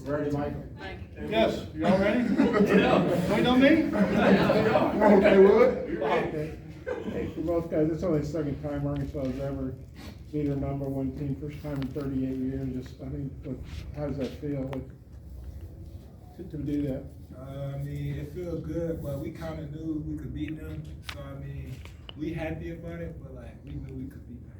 Ready, Michael? Yes, y'all ready? Yeah. Wait on me? Okay, Wood? Okay. Hey, for both guys, it's only the second time Arkansas has ever beat their number one team, first time in 38 years. Just, I mean, how does that feel to do that? I mean, it feels good, but we kind of knew we could beat them. So, I mean, we happy about it, but, like, we knew we could beat them.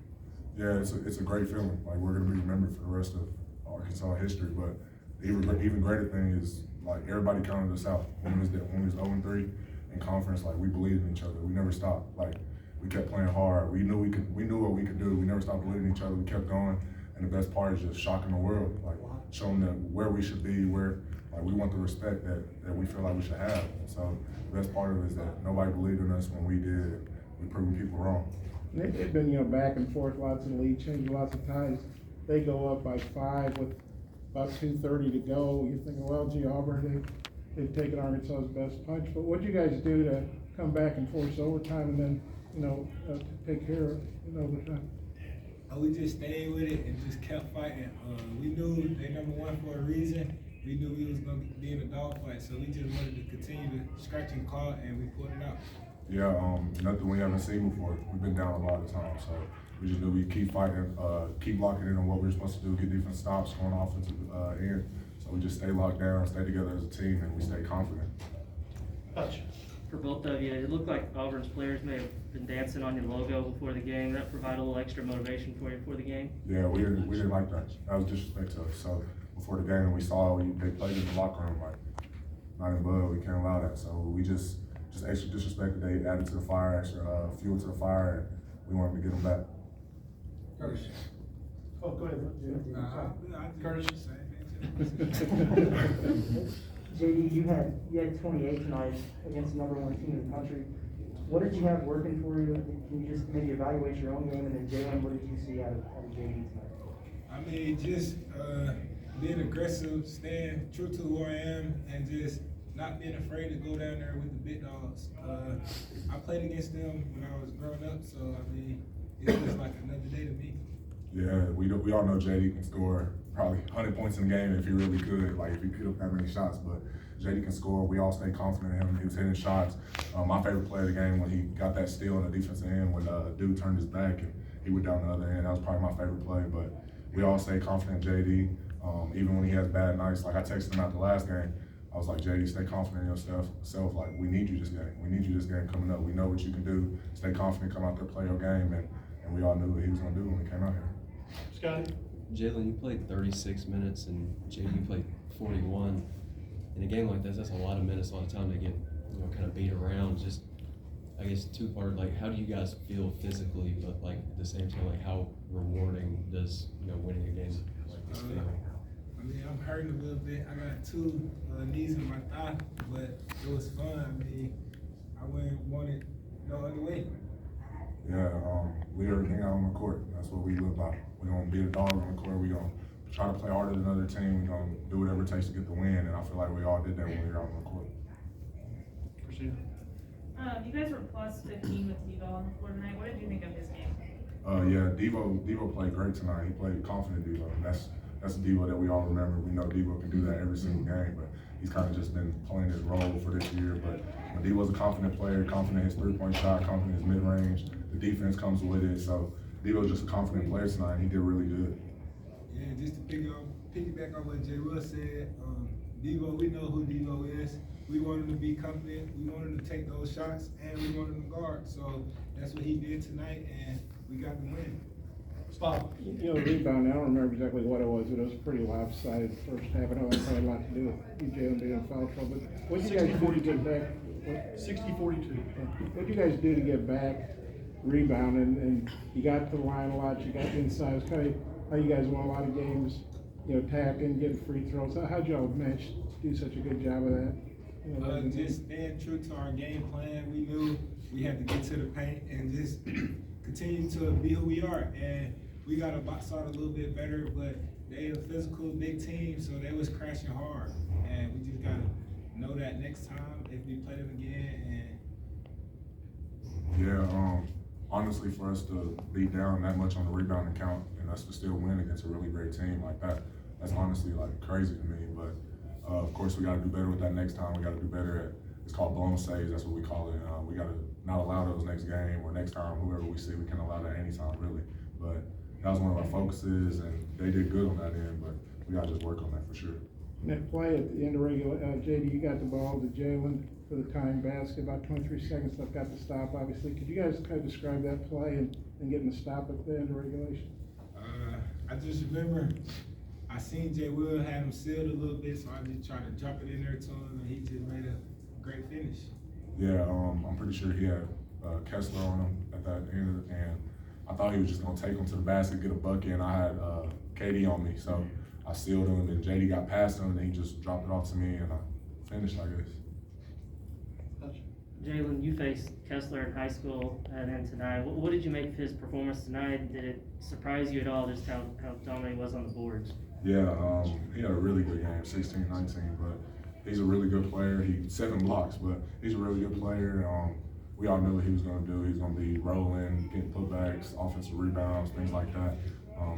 Yeah, it's a great feeling. Like, we're going to be remembered for the rest of Arkansas history. But the even greater thing is, like, everybody counted us out. When it was 0-3 in conference, like, we believed in each other. We never stopped. Like, we kept playing hard. We knew what we could do. We never stopped believing in each other. We kept going. And the best part is just shocking the world, like, showing them where we should be, where, like, we want the respect that we feel like we should have. So the best part of it is that nobody believed in us when we did. We proved people wrong. They've been, back and forth, lots of lead change, lots of times. They go up by 5 with about 2:30 to go. You're thinking, well, gee, Auburn, they've taken Arkansas's best punch. But what'd you guys do to come back and force overtime and then, take care of, overtime? We just stayed with it and just kept fighting. We knew they number one for a reason. We knew we was going to be in a dogfight, so we just wanted to continue to scratch and claw, and we pulled it out. Yeah, nothing we haven't seen before. We've been down a lot of times, so we just knew we'd keep fighting, keep locking in on what we were supposed to do, get defense stops, going offensive end. So we just stay locked down, stay together as a team, and we stay confident. Touch. For both of you, it looked like Auburn's players may have been dancing on your logo before the game. That provide a little extra motivation for you before the game? Yeah, we didn't like that. That was disrespect to us. So before the game, we saw they played in the locker room, like, not in blood. We can't allow that. So we just extra disrespect that they added to the fire, extra fuel to the fire, and we wanted to get them back. Curtis. Oh, go ahead. Curtis. JD, you had 28 tonight against the number one team in the country. What did you have working for you? Can you just maybe evaluate your own game? And then Jaylen, what did you see out of JD tonight? I mean, just being aggressive, staying true to who I am, and just not being afraid to go down there with the big dogs. I played against them when I was growing up, so I mean, it's just like another day to me. Yeah, we all know JD can score probably 100 points in the game if he really could, like if he put up that many shots. But JD can score. We all stay confident in him. He was hitting shots. My favorite play of the game when he got that steal on the defensive end when dude turned his back and he went down the other end. That was probably my favorite play. But we all stay confident in JD. Even when he has bad nights, like I texted him out the last game. I was like, JD, stay confident in yourself. Like, we need you this game. We need you this game coming up. We know what you can do. Stay confident, come out there, play your game. And we all knew what he was going to do when we came out here. Scotty? Jaylen, you played 36 minutes and JD, you played 41. In a game like this, that's a lot of minutes, a lot of time to get, kind of beat around. Just, I guess, two-part, like, how do you guys feel physically, but, like, at the same time, like, how rewarding does, winning a game like this feel? I mean, I'm hurting a little bit. I got 2 knees in my thigh, but it was fun. I mean, I wouldn't want it no other way. Yeah, leave everything out on the court. That's what we live by. We're going to be a dog on the court. We're going to try to play harder than another team. We're going to do whatever it takes to get the win, and I feel like we all did that when we were out on the court. Christina? You guys were plus 15 with Devo on the floor tonight. What did you think of his game? Yeah, Devo played great tonight. He played confident Devo. That's a Devo that we all remember. We know Devo can do that every single game, but he's kind of just been playing his role for this year. But Devo's a confident player, confident in his three-point shot, confident in his mid-range. The defense comes with it. So Devo's just a confident player tonight. He did really good. Yeah, just to piggyback on what Jay Will said, Devo, we know who Devo is. We want him to be confident. We want him to take those shots, and we want him to guard. So that's what he did tonight, and we got the win. Stop. The rebound, I don't remember exactly what it was, but it was pretty lopsided the first half. I know it had a lot to do with you, Jaylen, being in foul trouble. But what did you guys do to get back? 60-42. What did you guys do to get back, rebound, and you got to the line a lot, you got inside. It's kind of how you guys won a lot of games, tapping, getting free throws. How'd y'all manage to do such a good job of that? Just staying true to our game plan. We knew we had to get to the paint and just continue to be who we are. And we got to box out a little bit better, but they a physical big team, so they was crashing hard. And we just got to know that next time if we play them again. Yeah, honestly, for us to be down that much on the rebounding count and us to still win against a really great team like that, that's honestly like crazy to me. But of course, we got to do better with that next time. We got to do better at, it's called blown saves. That's what we call it. We got to not allow those next game or next time, whoever we see, we can allow that anytime really. But that was one of our focuses, and they did good on that end. But we got to just work on that for sure. And that play at the end of regular, JD, you got the ball to Jaylen for the tying basket, about 23 seconds left, got the stop, obviously. Could you guys kind of describe that play and getting the stop at the end of regulation? I just remember I seen Jay Will had him sealed a little bit, so I just tried to drop it in there to him, and he just made a great finish. Yeah, I'm pretty sure he had Kessler on him at that end, and I thought he was just gonna take him to the basket, get a bucket, and I had KD on me, so I sealed him, and JD got past him, and he just dropped it off to me, and I finished, I guess. Jaylen, you faced Kessler in high school and then tonight. What did you make of his performance tonight? Did it surprise you at all just how dominant he was on the boards? Yeah, he had a really good game, 16, 19, but he's a really good player. He 7 blocks, but he's a really good player. We all knew what he was gonna do. He's gonna be rolling, getting putbacks, offensive rebounds, things like that.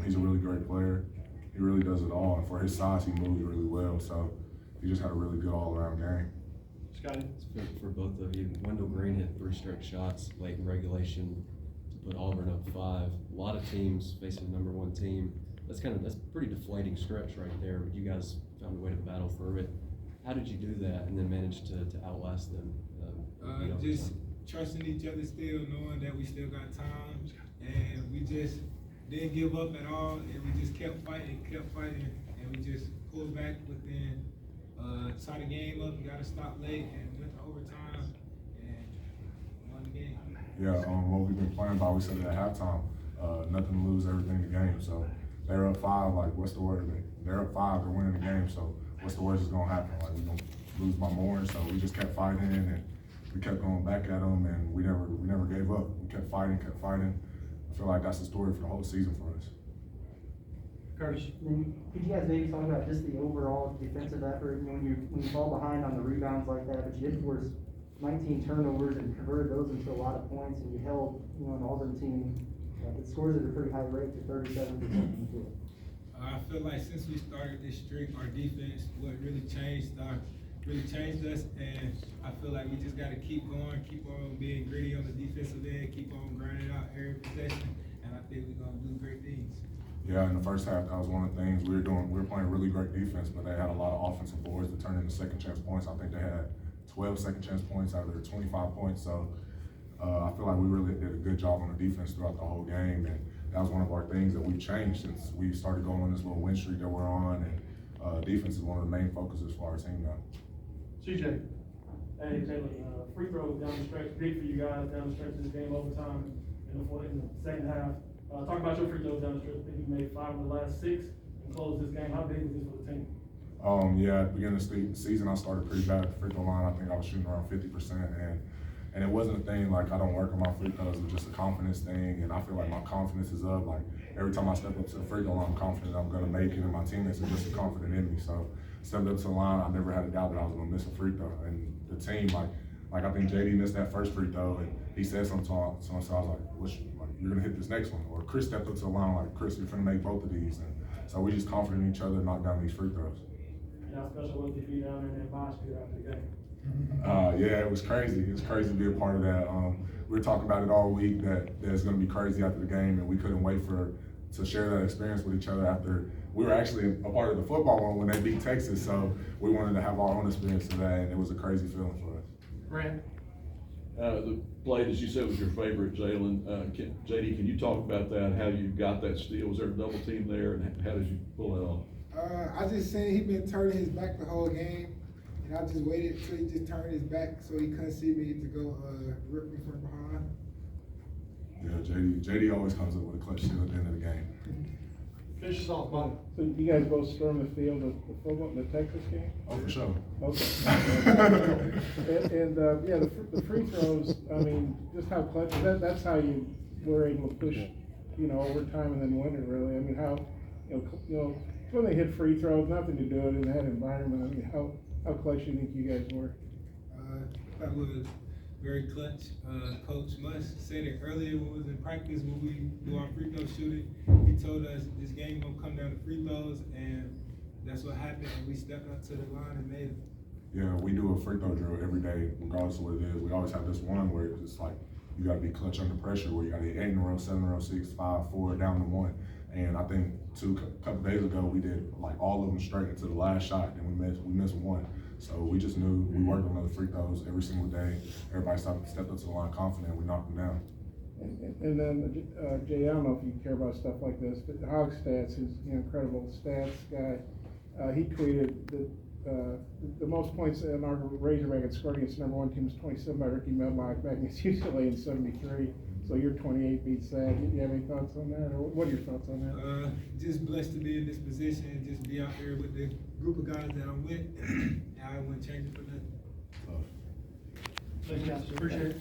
He's a really great player. He really does it all, and for his size, he moves really well, so he just had a really good all-around game. Scotty? For both of you, Wendell Green hit 3 straight shots late in regulation to put Auburn up 5. A lot of teams facing the #1 team. That's pretty deflating stretch right there, but you guys found a way to battle through it. How did you do that and then manage to outlast them? Just trusting each other still, knowing that we still got time, and we just didn't give up at all, and we just kept fighting, and we just pulled back within, tied the game up, got to stop late, and went to overtime, and won the game. Yeah, what we've been playing by, we said it at halftime, nothing to lose, everything to gain. So they're up 5, like what's the worst? They're up 5, they're winning the game, so what's the worst that's gonna happen? Like we're gonna lose by more, so we just kept fighting, and we kept going back at them, and we never gave up. We kept fighting. I feel like that's the story for the whole season for us. Curtis? Could you guys maybe talk about just the overall defensive effort, when you fall behind on the rebounds like that, but you did force 19 turnovers and converted those into a lot of points, and you held, an Auburn team that scores at a pretty high rate to 37%. I feel like since we started this streak, our defense, what really changed us, and I feel like we just got to keep going, keep on being gritty on the defensive end, keep on grinding out every possession, and I think we're gonna do great things. Yeah, in the first half, that was one of the things we were playing really great defense, but they had a lot of offensive boards that turned into second chance points. I think they had 12 second chance points out of their 25 points. So I feel like we really did a good job on the defense throughout the whole game, and that was one of our things that we've changed since we started going on this little win streak that we're on, and defense is one of the main focuses for our team now. CJ? Hey, Jaylen, free throws down the stretch, big for you guys down the stretch of this game, overtime in the second half. Talk about your free throws down the stretch. I think you made 5 of the last 6 and closed this game. How big was this for the team? Yeah, at the beginning of the season, I started pretty bad at the free throw line. I think I was shooting around 50%, and it wasn't a thing like I don't work on my free throws. It was just a confidence thing, and I feel like my confidence is up. Like every time I step up to the free throw line, I'm confident I'm gonna make it, and my teammates are just confident in me. So stepped up to the line, I never had a doubt that I was gonna miss a free throw. And the team, like I think JD missed that first free throw, and he said something to him, so I was like, you're gonna hit this next one. Or Chris stepped up to the line like, Chris, you're gonna make both of these. And so we just confident in each other, knock down these free throws. How special was it to be down there in that mosh pit after the game? Yeah, it was crazy. It was crazy to be a part of that. We were talking about it all week that it's gonna be crazy after the game, and we couldn't wait to share that experience with each other after we were actually a part of the football one when they beat Texas, so we wanted to have our own experience today, and it was a crazy feeling for us. Grant? The play that you said was your favorite, Jaylen. JD, can you talk about that, how you got that steal? Was there a double team there, and how did you pull it off? I just seen he been turning his back the whole game, and I just waited until he just turned his back so he couldn't see me to go rip me from behind. Yeah, JD always comes up with a clutch steal at the end of the game. Finish us off, Bob. So you guys both stormed the field of the football, the Texas game? Oh, for sure. Okay. Yeah, the free throws, I mean, just how clutch, that's how you were able to push, overtime and then win it really. I mean, how, when they hit free throws, nothing to do it in that environment. I mean, how clutch do you think you guys were? That was very clutch. Coach Musk said it earlier when we was in practice when we do our free throw shooting. He told us this game gonna come down to free throws, and that's what happened, and we stepped up to the line and made it. Yeah, we do a free throw drill every day, regardless of what it is. We always have this one where it's like, you gotta be clutch under pressure, where you gotta hit 8 in a row, 7 in a row, 6, 5, 4, down to 1. And I think couple days ago, we did like all of them straight into the last shot, and we missed one. So we just knew we worked on those free throws every single day. Everybody stepped up to the line confident, we knocked them down. And then, Jay, I don't know if you care about stuff like this, but Hog Stats is an incredible stats guy. He tweeted that the most points in our Razorback had scored against number 1 team was 27 by Ricky Medlock back against UCLA in 73. So your 28 beats that. Do you have any thoughts on that, or what are your thoughts on that? Just blessed to be in this position and just be out there with the group of guys that I'm with. I wouldn't change it for nothing. Thanks, guys. Appreciate it.